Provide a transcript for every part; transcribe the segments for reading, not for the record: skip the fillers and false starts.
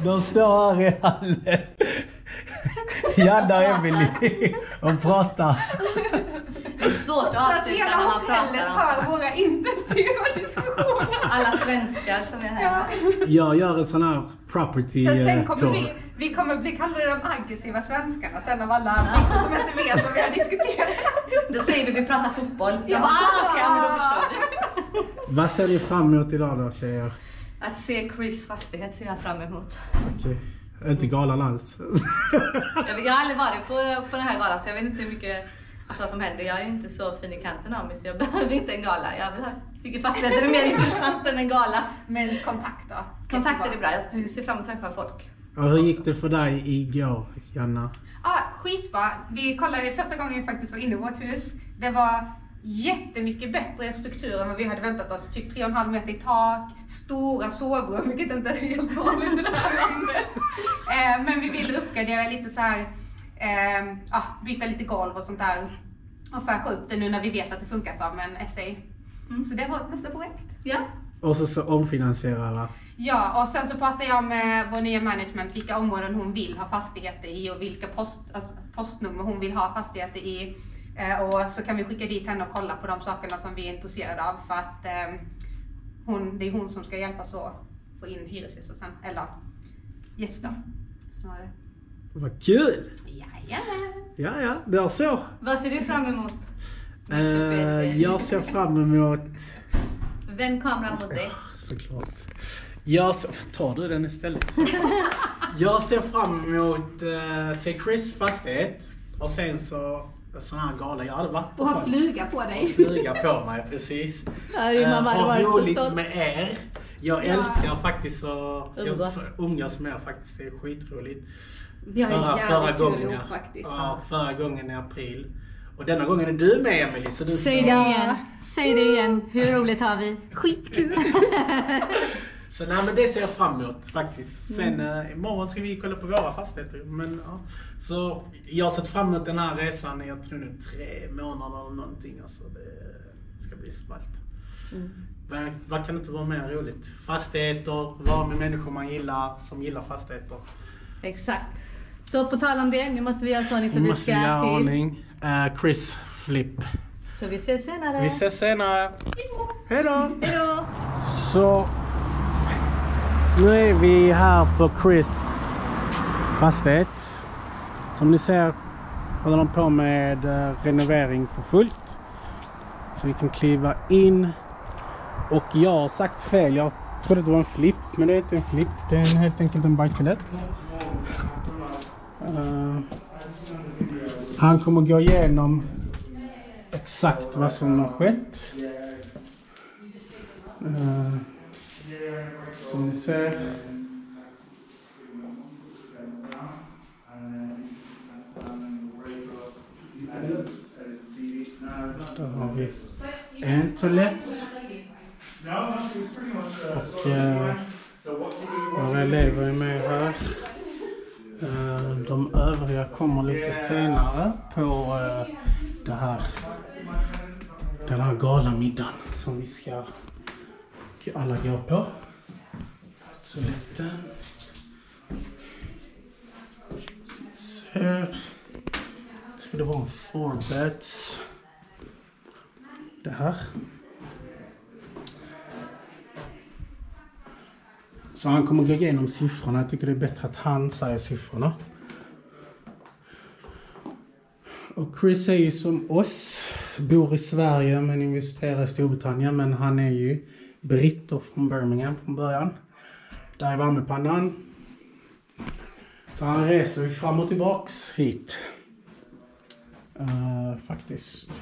De står här i hallen. Gärna Emily och pratar. Det är svårt att avsluta när man pratar om hör våra intensiva diskussioner. alla svenskar som är här. Ja. Jag gör en sån här property sen kommer tour. vi kommer bli kallade de aggressiva svenskarna sen av alla som inte vet vad vi har diskuterat. Då säger vi pratar fotboll. Ja. Okej, men då förstår du. Vad ser ni fram emot idag då, tjejer? Att se Chris fastighet ser jag fram emot. Okej. Inte galan alls. Jag har aldrig varit på den här galan så jag vet inte hur mycket vad som händer. Jag är inte så fin i kanten av mig så jag behöver inte en gala. Jag tycker fastigheter är mer intressant än en gala. Men kontakt då? Kontakter är bra. Jag ser fram emot att träffa folk. Och hur gick det för dig igår, Janna? Ja, skitbra. Vi kollade första gången vi faktiskt var inne i vårt hus. Det var jättemycket bättre struktur än vad vi hade väntat oss. Typ 3,5 meter i tak, stora sovrum, vilket inte är helt vanligt i det här landet. Men vi vill uppgradera lite så här, byta lite golv och sånt där. Och fräscha upp det nu när vi vet att det funkar som en SA. Så det var nästa projekt. Ja. Och så omfinansiera. Ja, och sen så pratade jag med vår nya management vilka områden hon vill ha fastigheter i och vilka postnummer hon vill ha fastigheter i. Och så kan vi skicka dit henne och kolla på de sakerna som vi är intresserade av för att det är hon som ska hjälpa oss att få in hyresgäster sen, eller gäster. Vad kul! Ja. Det är så. Vad ser du fram emot? Jag ser fram emot... Vänd kameran mot dig. Såklart. Tar du den istället? Jag ser fram emot se Chris fastighet och sen så sån här gala. Jag hade varit på och ha fluga på dig. Fluga på mig, precis. Ha roligt med er. Jag älskar faktiskt att umgås med er faktiskt. Det är skitroligt. Förra gången i april. Och denna gången är du med, Emily. Så du Säg det igen. Hur roligt har vi? Skitkul. Så nej, men det ser jag fram emot faktiskt. Sen imorgon ska vi kolla på våra fastigheter. Men, ja. Så jag har sett fram emot den här resan i, jag tror nu 3 månader eller någonting. Alltså det ska bli svalt. Vad kan inte vara mer roligt? Fastigheter, vara med människor man gillar, som gillar fastigheter. Exakt. Så på tal om det, nu måste vi göra så för vi ska till Chris Flip. Så vi ses senare. Hej då. Så nu är vi här på Chris fastighet. Som ni ser håller de på med renovering för fullt. Så vi kan kliva in. Och jag har sagt fel. Jag trodde det var en flip, men det är inte en flip. Det är helt enkelt en buy-to-let. Han kommer gå igenom exakt vad som har skett. Som ni ser. Då har vi en toalett. Och våra elever är med här. De övriga kommer lite senare på den här galamiddagen som vi ska alla gå på. Toaletten. Ser. Ska det vara en 4-beds. Det här. Så han kommer gå igenom siffrorna. Jag tycker det är bättre att han säger siffrorna. Och Chris är ju som oss. Bor i Sverige men investerar i Storbritannien. Men han är ju britter från Birmingham från början. Där är värmepannan. Så han reser ju fram och tillbaks hit. Faktiskt.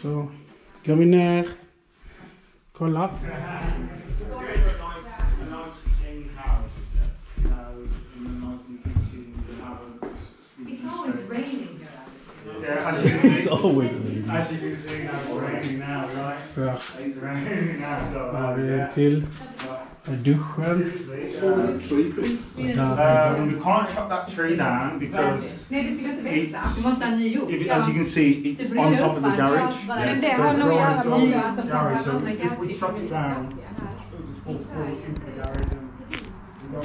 Så går vi ner. Kolla. It's always raining. As you can see, now it's raining now, right? Så It's raining now, so har vi en till. Duschen. we can't chop that tree down because Nej, det skulle inte växa. Du måste ha en ny jord. as you can see, it's on top of the garage. Men det So har it's nog growing att to the göra med garage. So andra if we chop it down, it'll just fall into the garage. And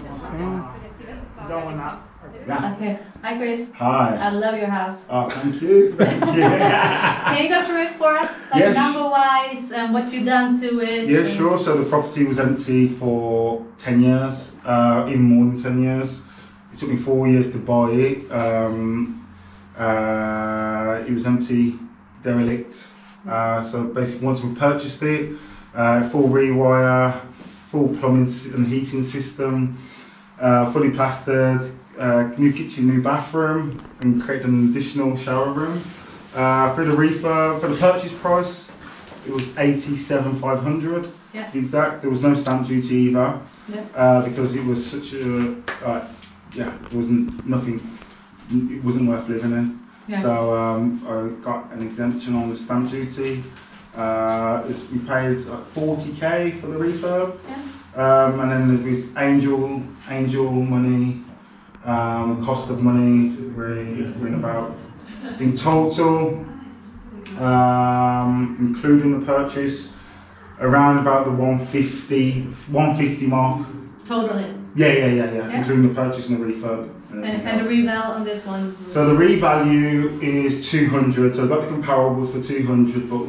Don't want that. Okay. Hi, Chris. Hi. I love your house. Oh, thank you. Thank you. Can you go through it for us? Like Yes. number-wise and what you done to it? Yeah, sure. So the property was empty for 10 years, even more than 10 years. It took me 4 years to buy it. It was empty, derelict. So basically once we purchased it, full rewire, full plumbing and heating system, fully plastered, new kitchen, new bathroom, and created an additional shower room. For the refurb, for the purchase price, it was 87,500 Yeah. to be exact. There was no stamp duty either, because it was such a, it wasn't nothing, it wasn't worth living in. Yeah. So I got an exemption on the stamp duty. We paid like 40k for the refurb. Yeah. And then with angel money, cost of money, we're in about, in total, including the purchase, around about the 150 mark. Totally. Yeah. Including the purchase and the refurb. And the reval on this one? So the revalue is 200. So I got the comparables for 200, but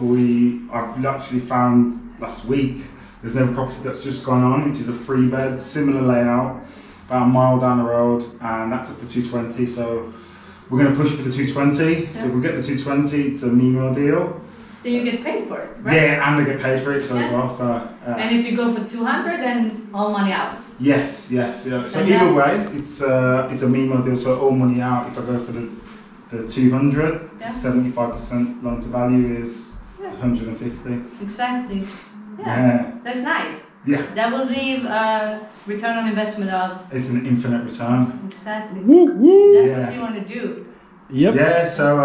I've actually found last week there's no property that's just gone on, which is a 3-bed, similar layout, about a mile down the road, and that's up for 220. So we're going to push for the 220. Yeah. So if we get the 220, it's a meal deal. Then you get paid for it, right? Yeah, and they get paid for it as well. So. And if you go for 200, then all money out. Yes. So And either way, it's a meal deal. So all money out. If I go for the 200, 75% loan to value is 150. Exactly. Yeah. That's nice. Yeah. That will leave a return on investment of. It's an infinite return. Exactly. Woo! That's what you want to do. Yep. Yeah. So.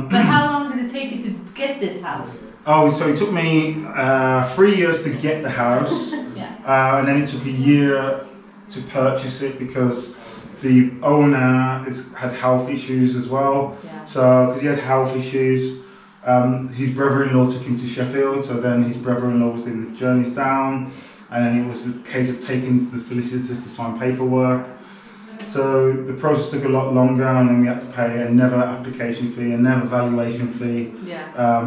But how long did it take you to get this house? Oh, so it took me 3 years to get the house, and then it took a year to purchase it because the owner had health issues as well. Yeah. So because he had health issues, his brother-in-law took him to Sheffield. So then his brother-in-law was doing the journeys down, and then it was a case of taking him to the solicitors to sign paperwork. So the process took a lot longer, and then we had to pay another application fee, another valuation fee,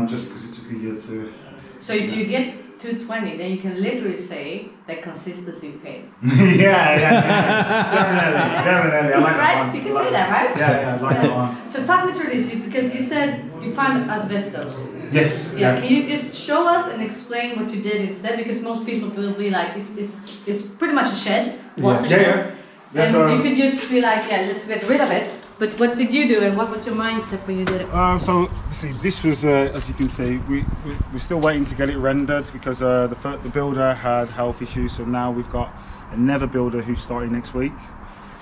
just because it took a year to. So if you get 220, then you can literally say that consistency paid. yeah, definitely. I like right? that one. You can say that, right? Yeah, I like that one. So talk me through this, because you said you found asbestos. Yes. Yeah. Can you just show us and explain what you did instead? Because most people will be like, it's pretty much a shed. Was a shed. Yeah, and so, you could just be like, let's get rid of it. But what did you do, and what was your mindset when you did it? so see, this was, as you can see, we're still waiting to get it rendered because the builder had health issues. So now we've got another builder who's starting next week.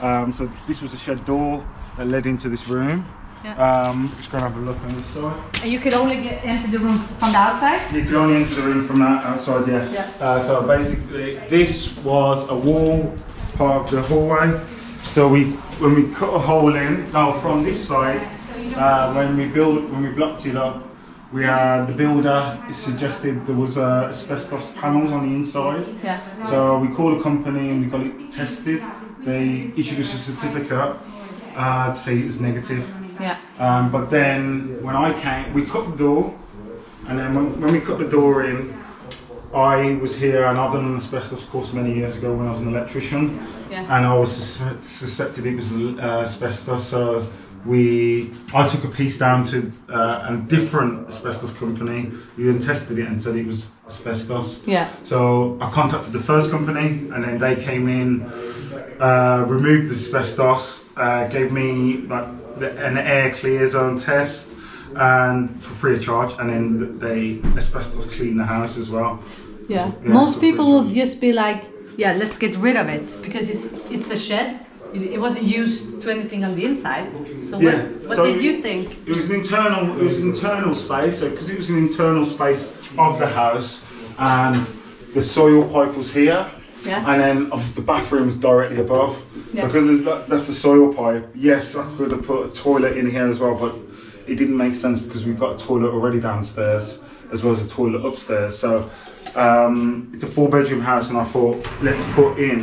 So this was a shed door that led into this room. Yeah. Just go and have a look on this side. And you could only get into the room from the outside? You can only enter the room from that outside, yes. Yeah. So basically, this was a wall part of the hallway. So when we cut a hole in, from this side, when we blocked it up, the builder suggested there was asbestos panels on the inside. Yeah. So we called a company and we got it tested. They issued us a certificate to say it was negative. Yeah. But then when I came, we cut the door, and then when we cut the door in, I was here and I've done an asbestos course many years ago when I was an electrician, and I was suspected it was asbestos. So I took a piece down to a different asbestos company who then tested it and said it was asbestos. Yeah. So I contacted the first company, and then they came in, removed the asbestos, gave me an air clear zone test, and for free of charge, and then they asbestos cleaned the house as well. Yeah. Most people will just be like, let's get rid of it because it's a shed. It wasn't used to anything on the inside. So what did you think? It was an internal space. So because it was an internal space of the house, and the soil pipe was here, and then obviously the bathroom was directly above. So because that's the soil pipe. Yes, I could have put a toilet in here as well, but it didn't make sense because we've got a toilet already downstairs as well as a toilet upstairs. So it's a 4-bedroom house, and I thought let's put in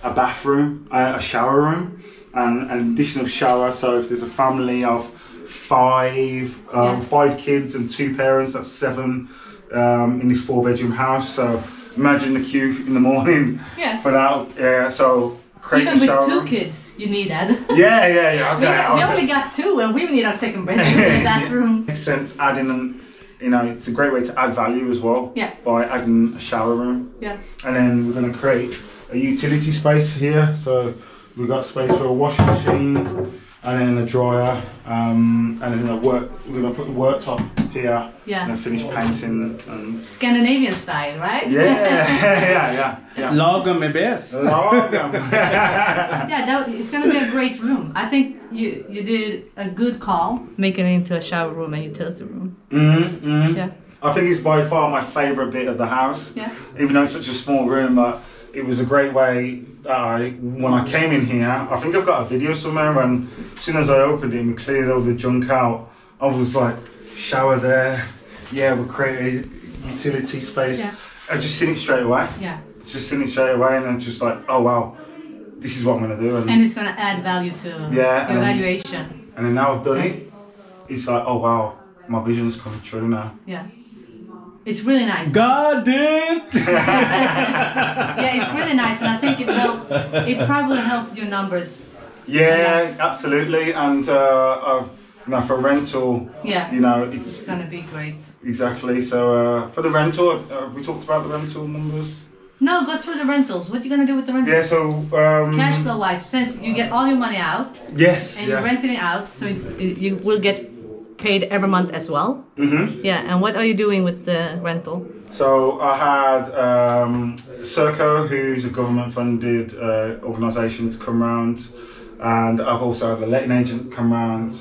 a bathroom, a shower room, and an additional shower. So if there's a family of 5 kids and 2 parents, that's 7 in this 4-bedroom house. So imagine the queue in the morning for that. So create even a shower with 2 room. kids, you need that. Yeah. Okay. We only got 2, and we need our second bathroom. Makes sense adding it's a great way to add value as well. Yeah. By adding a shower room. Yeah. And then we're going to create a utility space here. So we've got space for a washing machine and then a dryer. And then we're going to put the worktop here. Yeah. And then finish painting and Scandinavian style, right? Yeah. Lagom är bäst. Lagom. It's going to be a great room. I think you did a good call making it into a shower room and utility room. Yeah. I think it's by far my favourite bit of the house. Yeah. Even though it's such a small room, but it was a great way. When I came in here, I think I've got a video somewhere, and as soon as I opened it and we cleared all the junk out, I was like, shower there. Yeah, we'll create a utility space. Yeah. I just seen it straight away. Yeah. Just seen it straight away, and then just like, oh wow, this is what I'm gonna do. And it's gonna add value to your valuation. And then now I've done it, it's like, oh wow, my vision's coming true now. Yeah. It's really nice. God damn! Yeah, it's really nice, and I think it probably helped your numbers. Yeah, absolutely. And for rental, it's gonna be great. Exactly. So for the rental, we talked about the rental numbers. No, go through the rentals. What are you gonna do with the rentals? Yeah, so cash flow wise, since you get all your money out. Yes. And you're renting it out, so you will get paid every month as well. Mm-hmm. Yeah, and what are you doing with the rental? So I had Serco, who's a government-funded organisation, to come round, and I've also had a letting agent come round.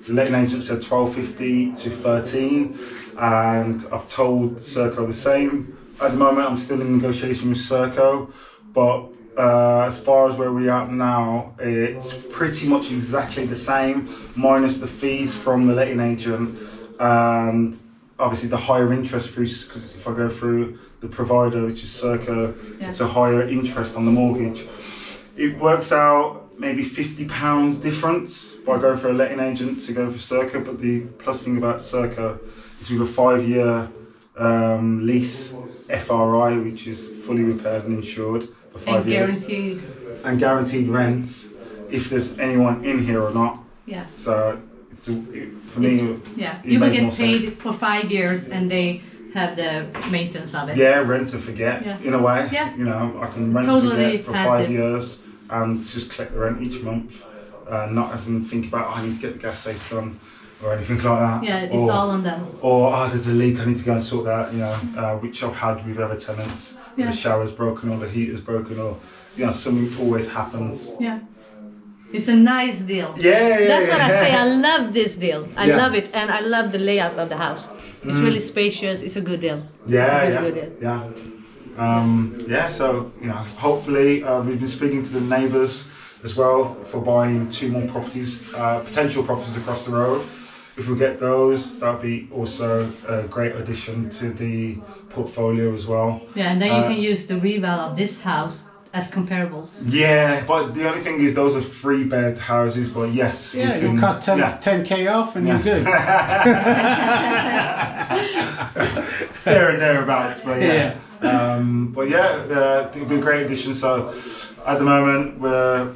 The letting agent said 12.50 to 13, and I've told Serco the same. At the moment, I'm still in negotiation with Serco, but as far as where we are now, it's pretty much exactly the same, minus the fees from the letting agent, and obviously the higher interest fees, because if I go through the provider, which is Serco, it's a higher interest on the mortgage. It works out maybe £50 difference if I go for a letting agent to go for Serco, but the plus thing about Serco is with a 5-year lease FRI, which is fully repaired and insured for 5 years. Guaranteed. And guaranteed rents if there's anyone in here or not. Yeah. So for me, you will get paid for 5 years, and they have the maintenance of it. Yeah, rent and forget in a way. Yeah. I can rent and forget for 5 years and just collect the rent each month, not even think about I need to get the gas safe done or anything like that. Yeah, it's all on them. Or there's a leak, I need to go and sort that. Which I've had with other tenants. The shower's broken or the heater's broken, or something always happens. Yeah. It's a nice deal. Yeah. That's what I say. I love this deal. I love it, and I love the layout of the house. It's really spacious. It's a good deal. Good deal. So hopefully we've been speaking to the neighbours as well for buying 2 more properties, potential properties across the road. If we get those, that'll be also a great addition to the portfolio as well. Yeah, and then you can use the reval of this house as comparables. Yeah, but the only thing is those are 3-bed houses, but yes. Yeah, you cut 10k off and you're good. There and thereabouts, but it'll be a great addition. So at the moment,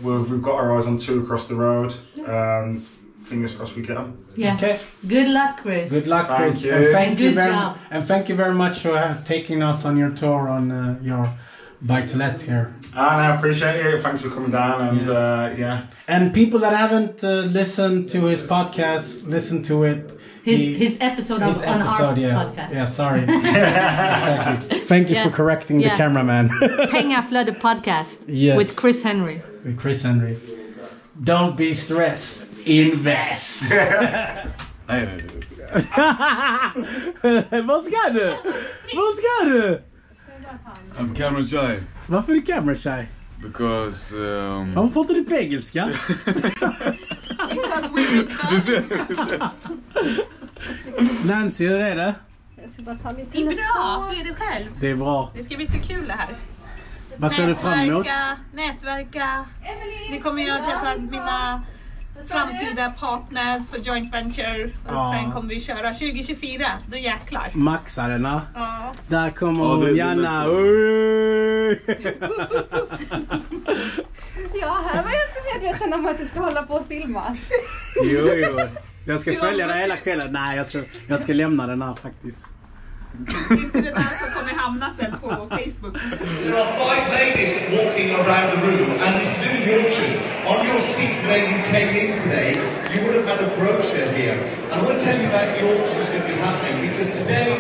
we've got our eyes on 2 across the road, and fingers crossed we get them. Yeah. Okay. Good luck, Chris. Good luck, Chris. Thank you. And thank you very much for taking us on your tour on your buy-to-let here. I appreciate it. Thanks for coming down. And And people that haven't listened to his podcast, listen to it. His episode on our podcast. Yeah, sorry. Exactly. Thank you for correcting the cameraman. Pengaflöde podcast with Chris Henry. With Chris Henry. Don't be stressed. Invest. Vad ska du? I'm camera shy. Varför är du camera shy? Because varför får inte du på engelska? Du ser. Nancy, hur är det? Det är bra, hur är det själv? Det är bra. Det ska bli så kul det här. Vad ser du fram emot? Nätverka. Nu kommer jag träffa mina framtida partners för joint venture. Och sen kommer vi köra 2024. Då jäklar. Maxarna. Ja. Där kommer gärna. Ja, här var jag inte medveten om att det ska hålla på att filmas. Jo. Jag ska följa det hela kvällen. Nej, jag ska lämna den här faktiskt. Inte det där som kommer hamna sen på Facebook. There are 5 ladies walking around the room, and this is in Yorkshire. On your seat where you came in today, you would have had a brochure here. And I want to tell you about Yorkshire what's going to be happening, because today